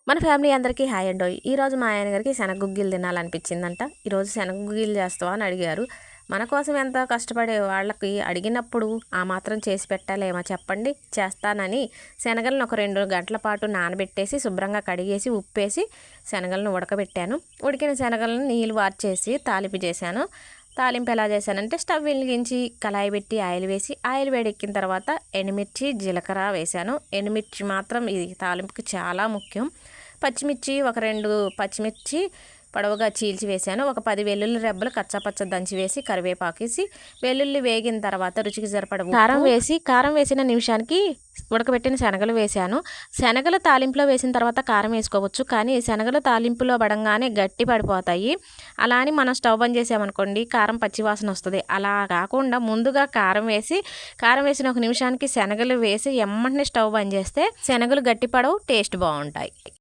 మన ఫ్యామిలీ అందరికీ హాయ్ అండోయ్. ఈరోజు మా ఆయన గారికి శనగగుగ్గిలు తినాలనిపించిందంట. ఈరోజు శనగగుగ్గిలు చేస్తావా అని అడిగారు. మన కోసం ఎంత కష్టపడే వాళ్ళకి అడిగినప్పుడు ఆ మాత్రం చేసి పెట్టాలేమో చెప్పండి. చేస్తానని శనగలను ఒక 2 గంటల పాటు నానబెట్టేసి శుభ్రంగా కడిగేసి ఉప్పేసి శనగలను ఉడకబెట్టాను. ఉడికిన శనగలను నీళ్ళు వార్చేసి తాలింపు చేశాను. తాలింపు ఎలా చేశానంటే స్టవ్ వెలిగించి కళాయి పెట్టి ఆయిల్ వేసి ఆయిల్ వేడెక్కిన తర్వాత ఎండుమిర్చి జీలకర్ర వేశాను. ఎండుమిర్చి మాత్రం ఇది తాలింపుకి చాలా ముఖ్యం. పచ్చిమిర్చి ఒక 2 పచ్చిమిర్చి పొడవుగా చీల్చి వేశాను. ఒక 10 వెల్లుల్లి రెబ్బలు కచ్చాపచ్చ దంచి వేసి కరివేపాకేసి వెల్లుల్లి వేగిన తర్వాత రుచికి సరిపడ కారం వేసిన నిమిషానికి ఉడకబెట్టిన శనగలు వేశాను. శనగలు తాలింపులో వేసిన తర్వాత కారం వేసుకోవచ్చు, కానీ శనగలు తాలింపులో పడంగానే గట్టి పడిపోతాయి. అలా అని మనం స్టవ్ బంద్ చేసామనుకోండి కారం పచ్చివాసన వస్తుంది. అలా కాకుండా ముందుగా కారం వేసిన ఒక నిమిషానికి శనగలు వేసి ఎమ్మటనే స్టవ్ బంద్ చేస్తే శనగలు గట్టి పడవు, టేస్ట్ బాగుంటాయి.